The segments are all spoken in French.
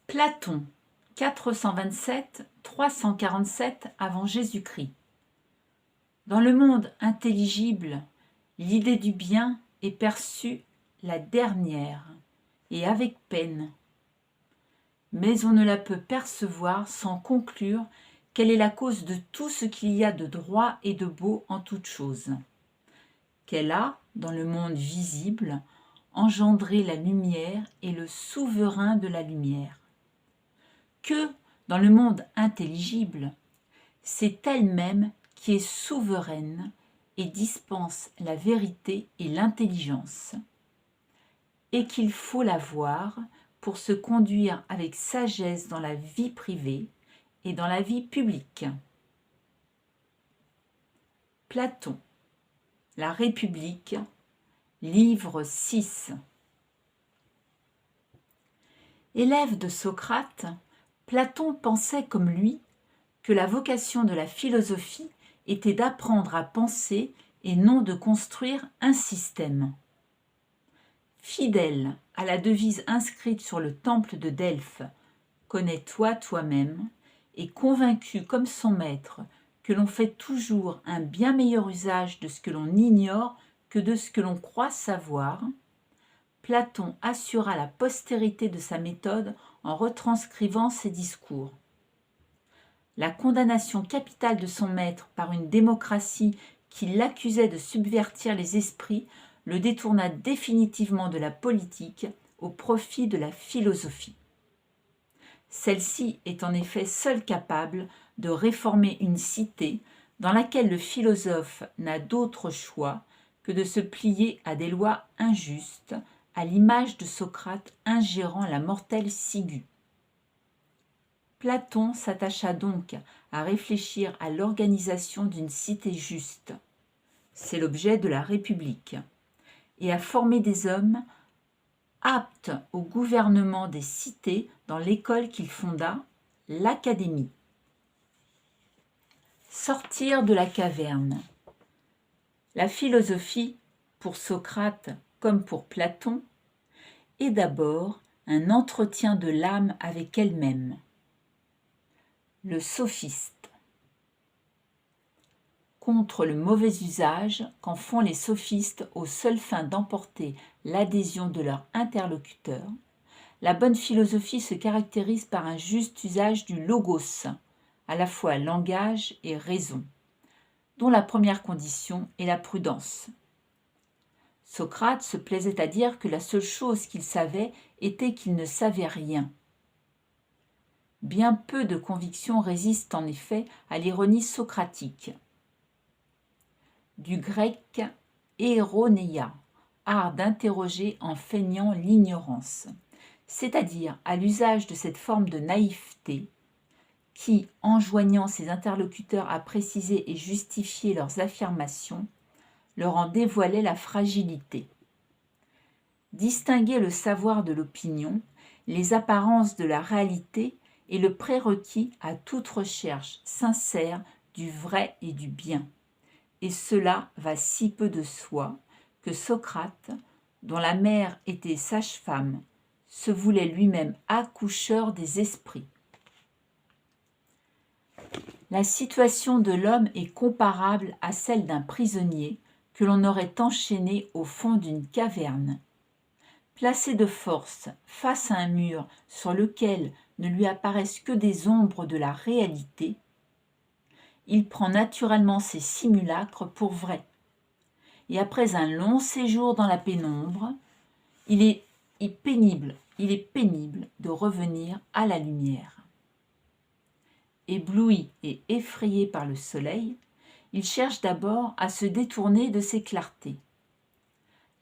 Platon, 427-347 avant Jésus-Christ. Dans le monde intelligible, l'idée du bien est perçue la dernière et avec peine. Mais on ne la peut percevoir sans conclure qu'elle est la cause de tout ce qu'il y a de droit et de beau en toute chose. Qu'elle a, dans le monde visible, engendré la lumière et le souverain de la lumière. Que, dans le monde intelligible, c'est elle-même qui est souveraine et dispense la vérité et l'intelligence, et qu'il faut la voir pour se conduire avec sagesse dans la vie privée et dans la vie publique. Platon, La République, livre 6. Élève de Socrate, Platon pensait comme lui que la vocation de la philosophie était d'apprendre à penser et non de construire un système. Fidèle à la devise inscrite sur le temple de Delphes, « Connais-toi toi-même », et convaincu comme son maître que l'on fait toujours un bien meilleur usage de ce que l'on ignore que de ce que l'on croit savoir, Platon assura la postérité de sa méthode en retranscrivant ses discours. La condamnation capitale de son maître par une démocratie qui l'accusait de subvertir les esprits le détourna définitivement de la politique au profit de la philosophie. Celle-ci est en effet seule capable de réformer une cité dans laquelle le philosophe n'a d'autre choix que de se plier à des lois injustes, à l'image de Socrate ingérant la mortelle ciguë. Platon s'attacha donc à réfléchir à l'organisation d'une cité juste, c'est l'objet de la République, et à former des hommes aptes au gouvernement des cités dans l'école qu'il fonda, l'Académie. Sortir de la caverne. La philosophie, pour Socrate comme pour Platon, est d'abord un entretien de l'âme avec elle-même. Le sophiste. Contre le mauvais usage qu'en font les sophistes aux seules fins d'emporter l'adhésion de leur interlocuteur, la bonne philosophie se caractérise par un juste usage du logos, à la fois langage et raison, dont la première condition est la prudence. Socrate se plaisait à dire que la seule chose qu'il savait était qu'il ne savait rien. Bien peu de convictions résistent en effet à l'ironie socratique. Du grec éroneia, art d'interroger en feignant l'ignorance, c'est-à-dire à l'usage de cette forme de naïveté qui, enjoignant ses interlocuteurs à préciser et justifier leurs affirmations, leur en dévoilait la fragilité. Distinguer le savoir de l'opinion, les apparences de la réalité est le prérequis à toute recherche sincère du vrai et du bien. Et cela va si peu de soi que Socrate, dont la mère était sage-femme, se voulait lui-même accoucheur des esprits. La situation de l'homme est comparable à celle d'un prisonnier que l'on aurait enchaîné au fond d'une caverne. Placé de force face à un mur sur lequel ne lui apparaissent que des ombres de la réalité, il prend naturellement ses simulacres pour vrais. Et après un long séjour dans la pénombre, il est pénible de revenir à la lumière. Ébloui et effrayé par le soleil, il cherche d'abord à se détourner de ses clartés.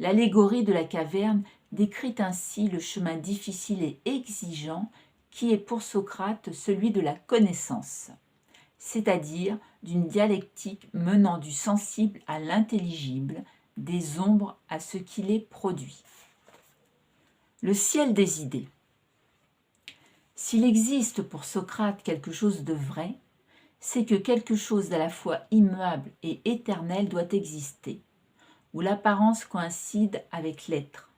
L'allégorie de la caverne décrit ainsi le chemin difficile et exigeant qui est pour Socrate celui de la connaissance, c'est-à-dire d'une dialectique menant du sensible à l'intelligible, des ombres à ce qui les produit. Le ciel des idées. S'il existe pour Socrate quelque chose de vrai, c'est que quelque chose d'à la fois immuable et éternel doit exister, où l'apparence coïncide avec l'être.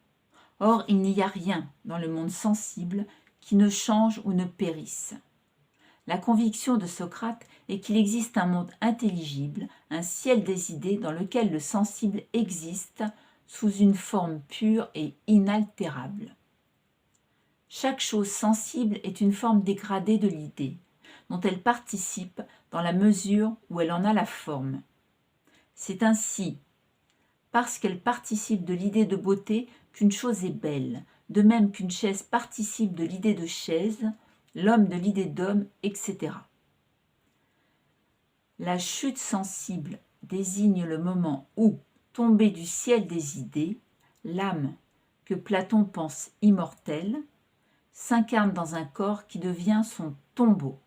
Or, il n'y a rien dans le monde sensible qui ne changent ou ne périssent. La conviction de Socrate est qu'il existe un monde intelligible, un ciel des idées dans lequel le sensible existe sous une forme pure et inaltérable. Chaque chose sensible est une forme dégradée de l'idée, dont elle participe dans la mesure où elle en a la forme. C'est ainsi, parce qu'elle participe de l'idée de beauté, qu'une chose est belle, de même qu'une chaise participe de l'idée de chaise, l'homme de l'idée d'homme, etc. La chute sensible désigne le moment où, tombée du ciel des idées, l'âme, que Platon pense immortelle, s'incarne dans un corps qui devient son tombeau.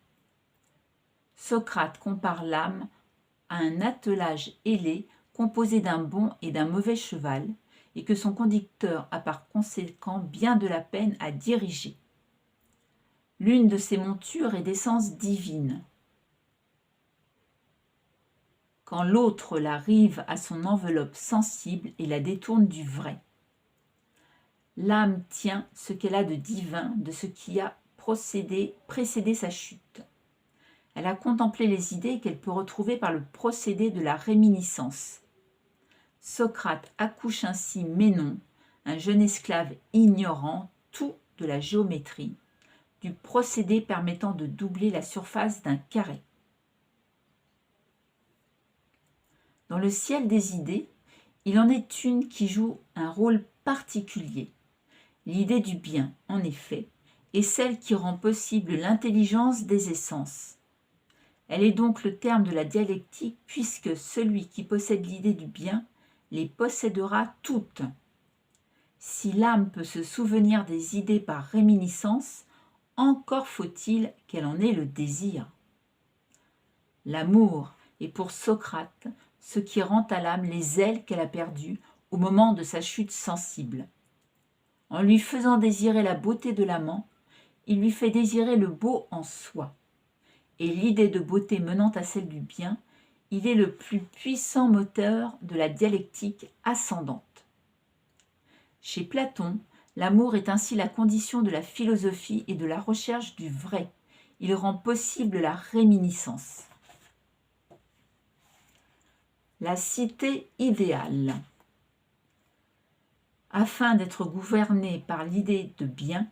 Socrate compare l'âme à un attelage ailé composé d'un bon et d'un mauvais cheval, et que son conducteur a par conséquent bien de la peine à diriger. L'une de ces montures est d'essence divine, quand l'autre la rive à son enveloppe sensible et la détourne du vrai. L'âme tient ce qu'elle a de divin de ce qui a précédé sa chute. Elle a contemplé les idées qu'elle peut retrouver par le procédé de la réminiscence. Socrate accouche ainsi Ménon, un jeune esclave ignorant tout de la géométrie, du procédé permettant de doubler la surface d'un carré. Dans le ciel des idées, il en est une qui joue un rôle particulier. L'idée du bien, en effet, est celle qui rend possible l'intelligence des essences. Elle est donc le terme de la dialectique, puisque celui qui possède l'idée du bien les possédera toutes. Si l'âme peut se souvenir des idées par réminiscence, encore faut-il qu'elle en ait le désir. L'amour est pour Socrate ce qui rend à l'âme les ailes qu'elle a perdues au moment de sa chute sensible. En lui faisant désirer la beauté de l'amant, il lui fait désirer le beau en soi. Et l'idée de beauté menant à celle du bien, il est le plus puissant moteur de la dialectique ascendante. Chez Platon, l'amour est ainsi la condition de la philosophie et de la recherche du vrai. Il rend possible la réminiscence. La cité idéale. Afin d'être gouvernée par l'idée de bien,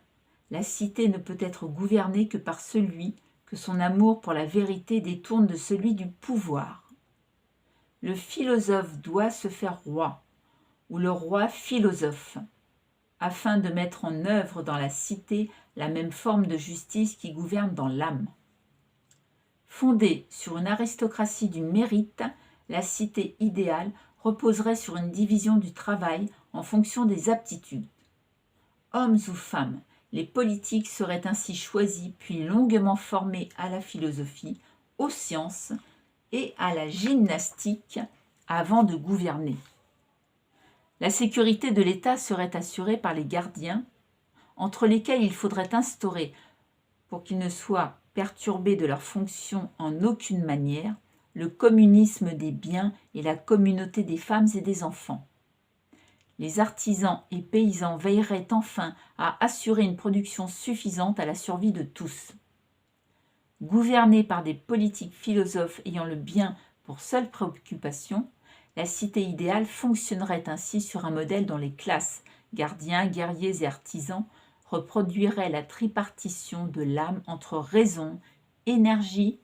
la cité ne peut être gouvernée que par celui que son amour pour la vérité détourne de celui du pouvoir. Le philosophe doit se faire roi, ou le roi philosophe, afin de mettre en œuvre dans la cité la même forme de justice qui gouverne dans l'âme. Fondée sur une aristocratie du mérite, la cité idéale reposerait sur une division du travail en fonction des aptitudes. Hommes ou femmes, les politiques seraient ainsi choisis puis longuement formés à la philosophie, aux sciences et à la gymnastique avant de gouverner. La sécurité de l'État serait assurée par les gardiens, entre lesquels il faudrait instaurer, pour qu'ils ne soient perturbés de leurs fonctions en aucune manière, le communisme des biens et la communauté des femmes et des enfants. Les artisans et paysans veilleraient enfin à assurer une production suffisante à la survie de tous. Gouvernée par des politiques philosophes ayant le bien pour seule préoccupation, la cité idéale fonctionnerait ainsi sur un modèle dont les classes, gardiens, guerriers et artisans, reproduiraient la tripartition de l'âme entre raison, énergie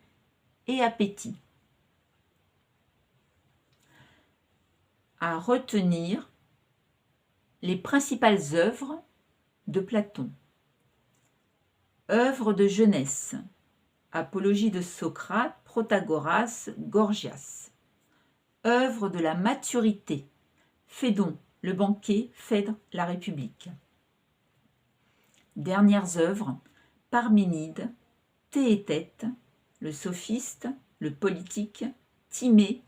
et appétit. À retenir les principales œuvres de Platon. Œuvres de jeunesse. Apologie de Socrate, Protagoras, Gorgias. Œuvre de la maturité. Phédon, le banquet, Phèdre, la République. Dernières œuvres, Parménide, Théétète, le sophiste, le politique, Timée,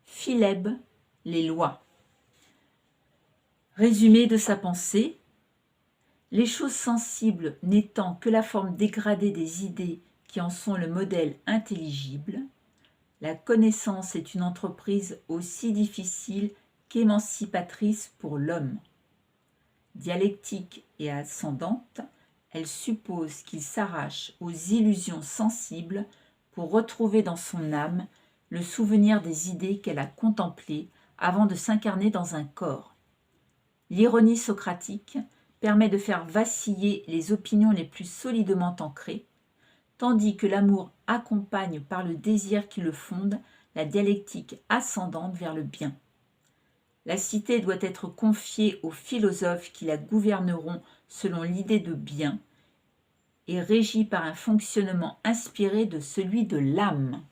Philèbe, les lois. Résumé de sa pensée, les choses sensibles n'étant que la forme dégradée des idées qui en sont le modèle intelligible, la connaissance est une entreprise aussi difficile qu'émancipatrice pour l'homme. Dialectique et ascendante, elle suppose qu'il s'arrache aux illusions sensibles pour retrouver dans son âme le souvenir des idées qu'elle a contemplées avant de s'incarner dans un corps. L'ironie socratique permet de faire vaciller les opinions les plus solidement ancrées, tandis que l'amour accompagne par le désir qui le fonde la dialectique ascendante vers le bien. La cité doit être confiée aux philosophes qui la gouverneront selon l'idée de bien et régie par un fonctionnement inspiré de celui de l'âme.